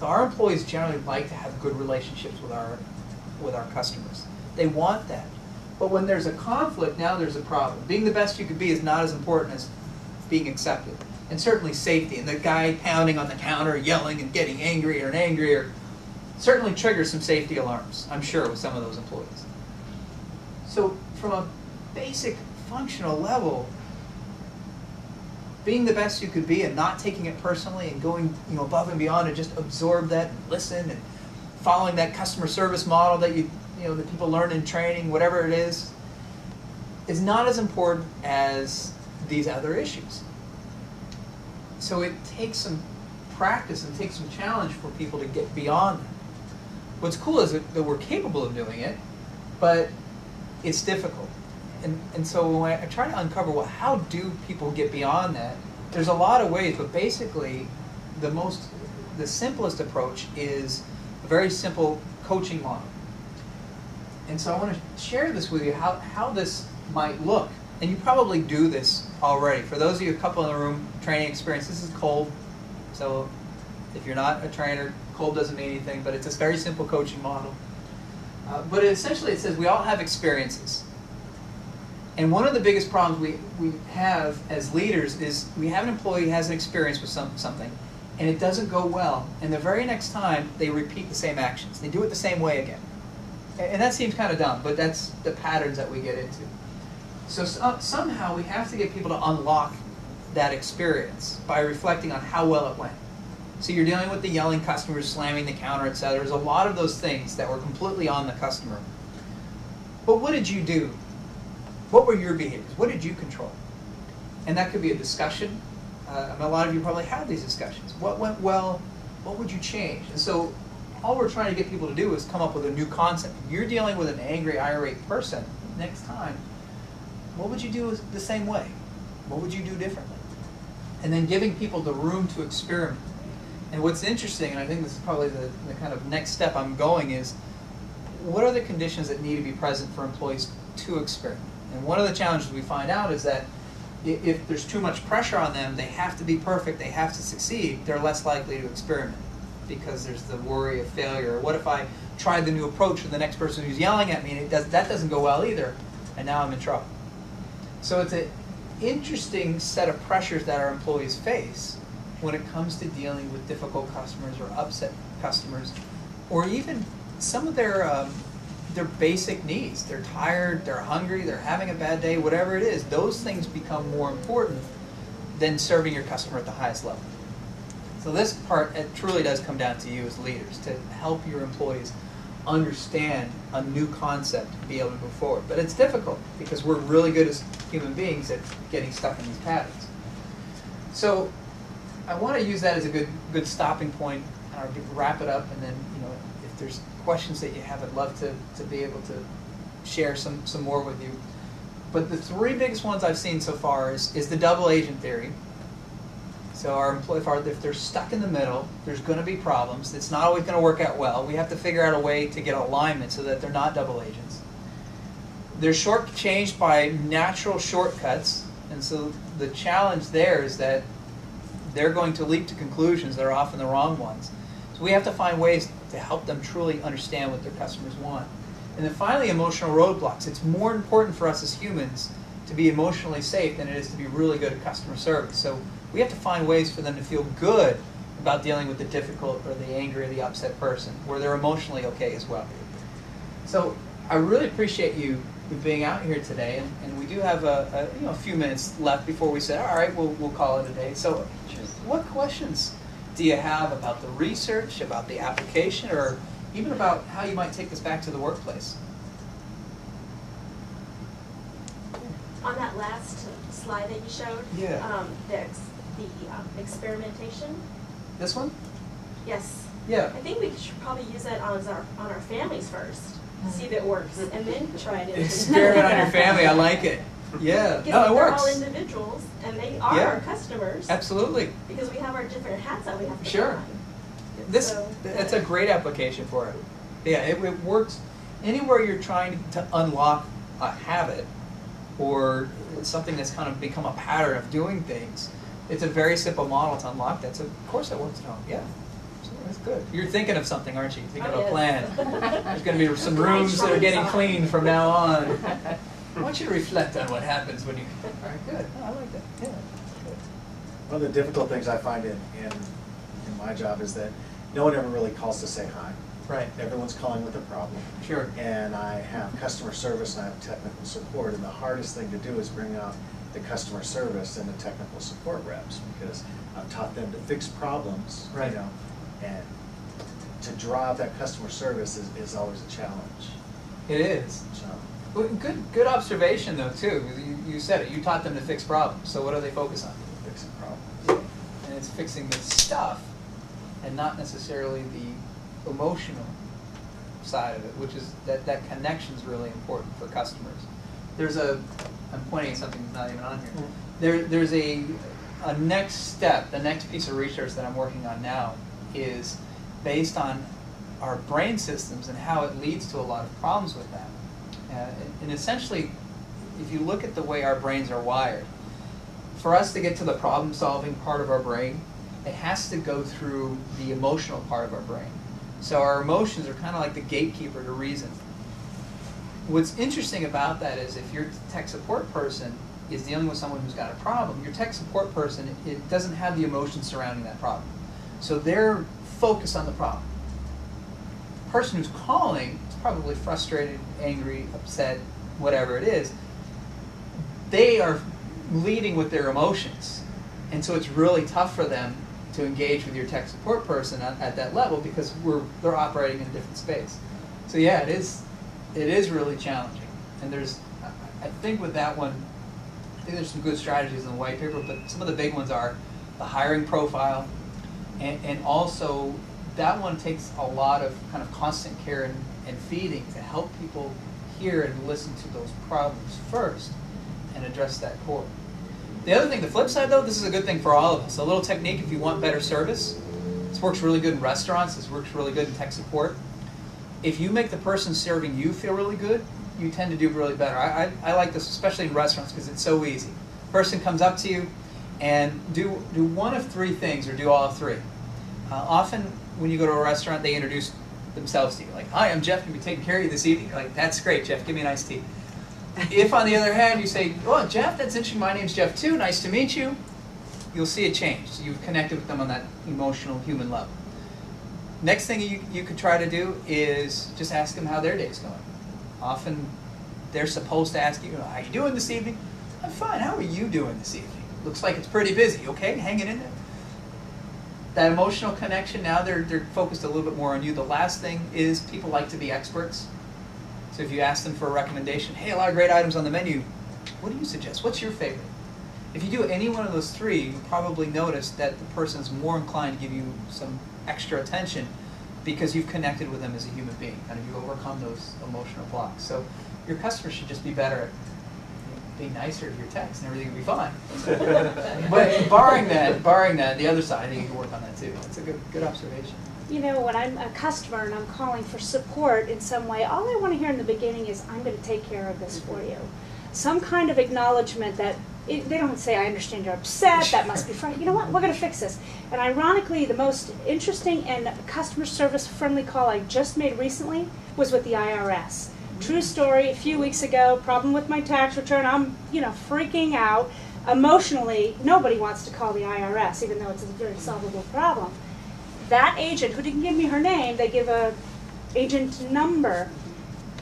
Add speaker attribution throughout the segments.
Speaker 1: So our employees generally like to have good relationships with our customers. They want that. But when there's a conflict, now there's a problem. Being the best you could be is not as important as being accepted. And certainly safety. And the guy pounding on the counter, yelling and getting angrier and angrier, certainly triggers some safety alarms, I'm sure, with some of those employees. So from a basic functional level, being the best you could be and not taking it personally and going above and beyond and just absorb that and listen and following that customer service model that that people learn in training, whatever it is not as important as these other issues. So it takes some practice and takes some challenge for people to get beyond that. What's cool is that we're capable of doing it, but it's difficult. And so when I try to uncover, well, how do people get beyond that? There's a lot of ways, but basically the simplest approach is a very simple coaching model. And so I want to share this with you, how this might look. And you probably do this already. For those of you, a couple in the room, training experience, this is cold. So if you're not a trainer, cold doesn't mean anything, but it's a very simple coaching model. But essentially it says we all have experiences. And one of the biggest problems we have as leaders is we have an employee who has an experience with something, and it doesn't go well. And the very next time, they repeat the same actions. They do it the same way again. And that seems kind of dumb, but that's the patterns that we get into. So somehow we have to get people to unlock that experience by reflecting on how well it went. So you're dealing with the yelling customers, slamming the counter, etc. There's a lot of those things that were completely on the customer. But what did you do? What were your behaviors? What did you control? And that could be a discussion. A lot of you probably had these discussions. What went well? What would you change? And so all we're trying to get people to do is come up with a new concept. You're dealing with an angry, irate person. Next time, what would you do the same way? What would you do differently? And then giving people the room to experiment. And what's interesting, and I think this is probably the kind of next step I'm going, is what are the conditions that need to be present for employees to experiment? And one of the challenges we find out is that if there's too much pressure on them, they have to be perfect, they have to succeed, they're less likely to experiment because there's the worry of failure. Or what if I try the new approach and the next person who's yelling at me and that doesn't go well either, and now I'm in trouble. So it's an interesting set of pressures that our employees face when it comes to dealing with difficult customers or upset customers, or even some of their basic needs. They're tired, they're hungry, they're having a bad day, whatever it is. Those things become more important than serving your customer at the highest level. So this part, it truly does come down to you as leaders to help your employees understand a new concept and be able to move forward. But it's difficult because we're really good as human beings at getting stuck in these patterns. So I want to use that as a good stopping point, wrap it up, and then if there's questions that you have, I'd love to be able to share some more with you. But the three biggest ones I've seen so far is the double agent theory. So our employee, if they're stuck in the middle, there's going to be problems. It's not always going to work out well. We have to figure out a way to get alignment so that they're not double agents. They're shortchanged by natural shortcuts, and so the challenge there is that they're going to leap to conclusions that are often the wrong ones. So we have to find ways to help them truly understand what their customers want. And then finally, emotional roadblocks. It's more important for us as humans to be emotionally safe than it is to be really good at customer service. So we have to find ways for them to feel good about dealing with the difficult or the angry or the upset person, where they're emotionally okay as well. So I really appreciate you being out here today, and we do have a few minutes left before we say, all right, we'll call it a day. So what questions do you have about the research, about the application, or even about how you might take this back to the workplace?
Speaker 2: On that last slide that you showed,
Speaker 1: yeah.
Speaker 2: The experimentation.
Speaker 1: This one?
Speaker 2: Yes.
Speaker 1: Yeah.
Speaker 2: I think we should probably use that on our families first, see if it works, and then try it.
Speaker 1: Experiment on your family. I like it. Yeah. No, it works.
Speaker 2: They're all individuals, and they are our customers.
Speaker 1: Absolutely.
Speaker 2: Because we have our different hats that we have to
Speaker 1: Sure.
Speaker 2: put on.
Speaker 1: That's a great application for it. Yeah, it works anywhere you're trying to unlock a habit or something that's kind of become a pattern of doing things. It's a very simple model to unlock that. So of course it works at home. Yeah, absolutely. That's good. You're thinking of something, aren't you? You're thinking of a
Speaker 2: yes.
Speaker 1: plan. There's going to be some rooms that are getting cleaned from now on. I want you to reflect on what happens when you. All right, good. Oh, I like that. Yeah. Good.
Speaker 3: One of the difficult things I find in my job is that no one ever really calls to say hi.
Speaker 1: Right.
Speaker 3: Everyone's calling with a problem.
Speaker 1: Sure.
Speaker 3: And I have customer service and I have technical support, and the hardest thing to do is bring out the customer service and the technical support reps, because I've taught them to fix problems,
Speaker 1: Right.
Speaker 3: you know, and to draw out that customer service is always a challenge.
Speaker 1: It is.
Speaker 3: So,
Speaker 1: Well, good observation though too. You said it. You taught them to fix problems. So what do they focus on?
Speaker 3: fixing problems.
Speaker 1: And it's fixing the stuff, and not necessarily the emotional side of it, which is that connection is really important for customers. I'm pointing at something that's not even on here. There's a next step, the next piece of research that I'm working on now is based on our brain systems and how it leads to a lot of problems with them. And essentially, if you look at the way our brains are wired, for us to get to the problem-solving part of our brain, it has to go through the emotional part of our brain. So our emotions are kind of like the gatekeeper to reason. What's interesting about that is if your tech support person is dealing with someone who's got a problem, your tech support person, it doesn't have the emotions surrounding that problem. So they're focused on the problem. The person who's calling is probably frustrated, angry, upset, whatever it is. They are leading with their emotions. And so it's really tough for them to engage with your tech support person at that level because they're operating in a different space. So yeah, it is really challenging. And I think with that one, I think there's some good strategies in the white paper, but some of the big ones are the hiring profile, and also that one takes a lot of kind of constant care and feeding to help people hear and listen to those problems first and address that core. The other thing, the flip side though, this is a good thing for all of us. A little technique if you want better service. This works really good in restaurants, this works really good in tech support. If you make the person serving you feel really good, you tend to do really better. I like this, especially in restaurants, because it's so easy. Person comes up to you and do one of three things, or do all three. Often when you go to a restaurant, they introduce themselves to you. Like, hi, I'm Jeff, going to be taking care of you this evening. You're like, that's great, Jeff, give me an iced tea. If, on the other hand, you say, oh, Jeff, that's interesting, my name's Jeff too, nice to meet you, you'll see a change. So you've connected with them on that emotional, human level. Next thing you could try to do is just ask them how their day's going. Often they're supposed to ask you, how you doing this evening? I'm fine, how are you doing this evening? Looks like it's pretty busy, okay, hanging in there. That emotional connection, now they're focused a little bit more on you. The last thing is people like to be experts. So if you ask them for a recommendation, hey, a lot of great items on the menu, what do you suggest? What's your favorite? If you do any one of those three, you probably notice that the person's more inclined to give you some extra attention because you've connected with them as a human being, and you overcome those emotional blocks. So your customers should just be better at being nicer to your techs, and everything will be fine. But barring that, the other side, you can work on that too. That's a good observation.
Speaker 4: You know, when I'm a customer and I'm calling for support in some way, all I want to hear in the beginning is, I'm going to take care of this for you. Some kind of acknowledgement that, they don't say, I understand you're upset, that must be frightening. You know what, we're going to fix this. And ironically, the most interesting and customer service friendly call I just made recently was with the IRS. True story, a few weeks ago, problem with my tax return, I'm freaking out. Emotionally, nobody wants to call the IRS, even though it's a very solvable problem. That agent, who didn't give me her name, they give a agent number.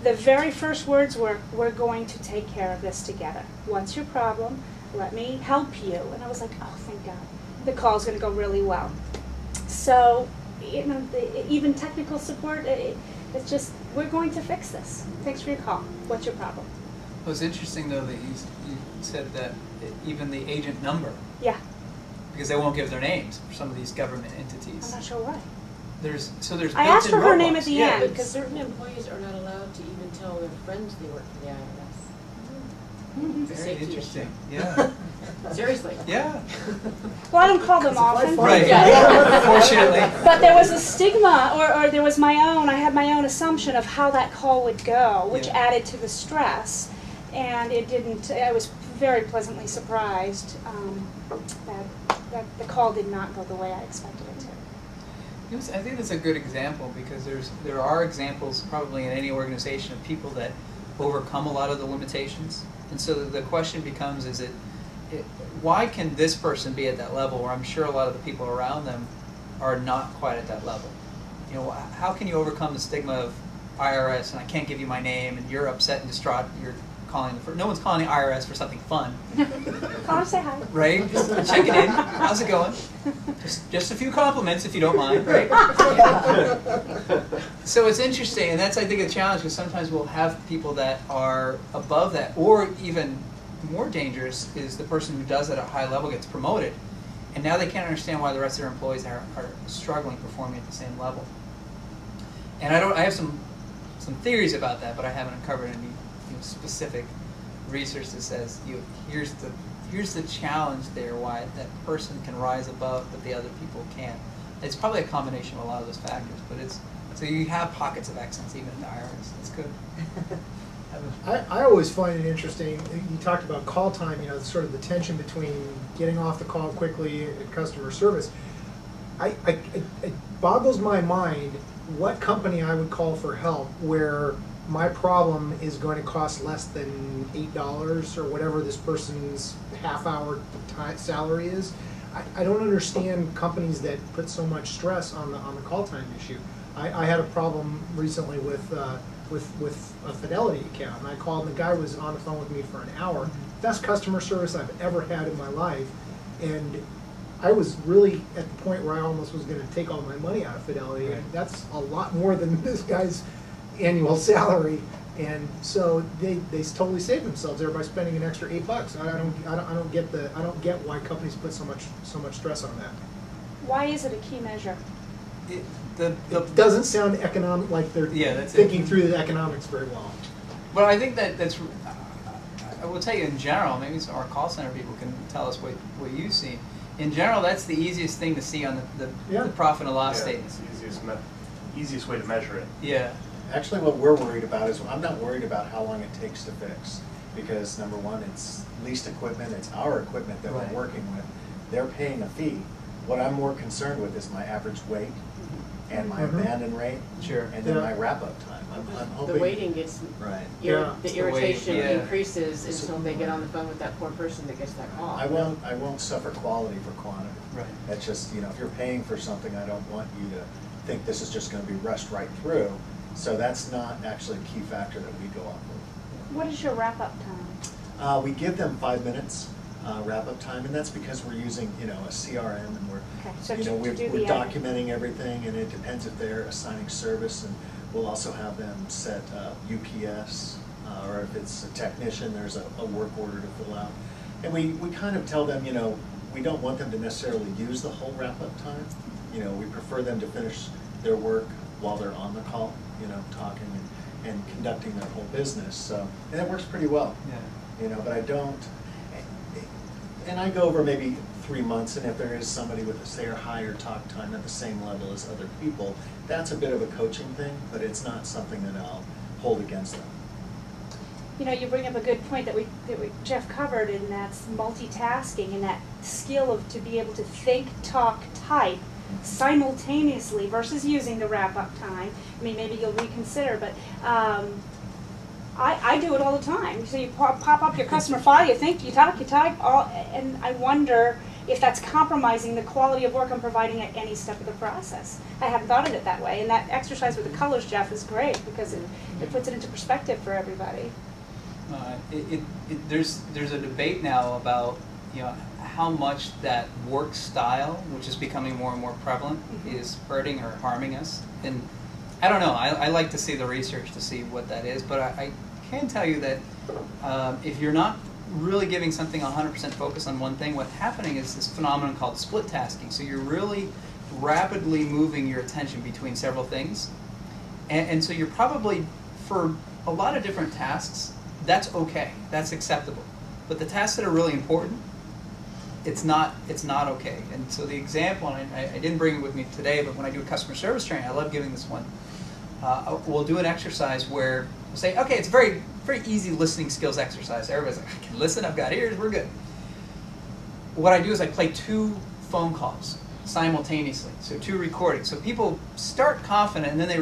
Speaker 4: The very first words were, we're going to take care of this together. What's your problem? Let me help you. And I was like, oh, thank God. The call's going to go really well. So, even technical support, it's just, we're going to fix this. Thanks for your call. What's your problem?
Speaker 1: Well, it's interesting, though, that you said that even the agent number.
Speaker 4: Yeah.
Speaker 1: Because they won't give their names for some of these government entities.
Speaker 4: I'm not sure why.
Speaker 1: There's
Speaker 4: I asked for her name at the
Speaker 1: yeah.
Speaker 4: end.
Speaker 5: Because certain employees are not allowed to even tell their friends they work for the IRS.
Speaker 4: Mm-hmm.
Speaker 1: Very
Speaker 5: Safety
Speaker 1: interesting.
Speaker 5: issue.
Speaker 1: Yeah.
Speaker 5: Seriously.
Speaker 1: Yeah.
Speaker 4: Well, I don't call them often.
Speaker 1: Right.
Speaker 5: Yeah.
Speaker 1: Unfortunately.
Speaker 4: But there was a stigma, or there was I had my own assumption of how that call would go, which
Speaker 1: Yeah.
Speaker 4: added to the stress. And it didn't, I was very pleasantly surprised that the call did not go the way I expected it to.
Speaker 1: I think that's a good example because there are examples probably in any organization of people that overcome a lot of the limitations. And so the question becomes, why can this person be at that level where I'm sure a lot of the people around them are not quite at that level? You know, how can you overcome the stigma of IRS and I can't give you my name and you're upset and distraught, you're calling no one's calling the IRS for something fun.
Speaker 4: Call and say hi.
Speaker 1: Right? Just checking in. How's it going? Just a few compliments if you don't mind, right? So it's interesting, and that's I think a challenge because sometimes we'll have people that are above that, or even more dangerous is the person who does it at a high level gets promoted, and now they can't understand why the rest of their employees are struggling performing at the same level. And I have some theories about that, but I haven't uncovered any specific research that says here's the challenge there, why that person can rise above but the other people can't. It's probably a combination of a lot of those factors, but so you have pockets of excellence even in the IRS. That's good.
Speaker 6: I always find it interesting, you talked about call time, sort of the tension between getting off the call quickly and customer service. It boggles my mind what company I would call for help where my problem is going to cost less than $8 or whatever this person's half-hour salary is. I don't understand companies that put so much stress on the call time issue. I had a problem recently with a Fidelity account, and I called, and the guy was on the phone with me for an hour. Best customer service I've ever had in my life, and I was really at the point where I almost was going to take all my money out of Fidelity, and that's a lot more than this guy's annual salary, and so they totally saved themselves there by spending an extra $8. I don't get why companies put so much stress on that.
Speaker 4: Why is it a key measure?
Speaker 6: It doesn't sound economic, like they're thinking through the economics very well.
Speaker 1: But I think that's. I will tell you in general. Maybe some of our call center people can tell us what you see. In general, that's the easiest thing to see on the profit and loss statements.
Speaker 7: It's the easiest way to measure it.
Speaker 1: Yeah.
Speaker 3: Actually, what we're worried about is I'm not worried about how long it takes to fix, because number one, it's leased equipment, it's our equipment that we're working with. They're paying a fee. What I'm more concerned with is my average wait and my abandon rate, and then my wrap-up time. I'm hoping
Speaker 5: The waiting gets,
Speaker 3: right.
Speaker 5: the irritation
Speaker 1: wait,
Speaker 5: increases until they get on the phone with that poor person that gets that call.
Speaker 3: I won't suffer quality for quantity.
Speaker 1: Right.
Speaker 3: That's just, if you're paying for something, I don't want you to think this is just going to be rushed right through. So that's not actually a key factor that we go off of.
Speaker 4: What is your wrap-up time?
Speaker 3: We give them 5 minutes wrap-up time, and that's because we're using, a CRM, and we're,
Speaker 4: So
Speaker 3: we're documenting everything, and it depends if they're assigning service, and we'll also have them set UPS, or if it's a technician, there's a work order to fill out. And we kind of tell them, we don't want them to necessarily use the whole wrap-up time. We prefer them to finish their work while they're on the call, talking and conducting their whole business. So, and it works pretty well. Yeah. But I don't, and I go over maybe 3 months, and if there is somebody with say a higher talk time at the same level as other people, that's a bit of a coaching thing, but it's not something that I'll hold against them.
Speaker 4: You bring up a good point that Jeff covered, and that's multitasking and that skill to be able to think, talk, type simultaneously versus using the wrap-up time. I mean, maybe you'll reconsider, but I do it all the time. So you pop up your customer file, you think, you talk, you type, and I wonder if that's compromising the quality of work I'm providing at any step of the process. I hadn't thought of it that way, and that exercise with the colors, Jeff, is great because it puts it into perspective for everybody.
Speaker 1: There's a debate now about how much that work style, which is becoming more and more prevalent, is hurting or harming us. And I don't know. I like to see the research to see what that is, but I can tell you that if you're not really giving something 100% focus on one thing, what's happening is this phenomenon called split tasking. So you're really rapidly moving your attention between several things, and so you're probably, for a lot of different tasks, that's okay, that's acceptable. But the tasks that are really important, it's not okay. And so the example, and I didn't bring it with me today, but when I do a customer service training, I love giving this one. We'll do an exercise where we'll say, okay, it's a very, very easy listening skills exercise. Everybody's like, I can listen, I've got ears, we're good. What I do is I play 2 phone calls. simultaneously. So 2 recordings. So people start confident and then they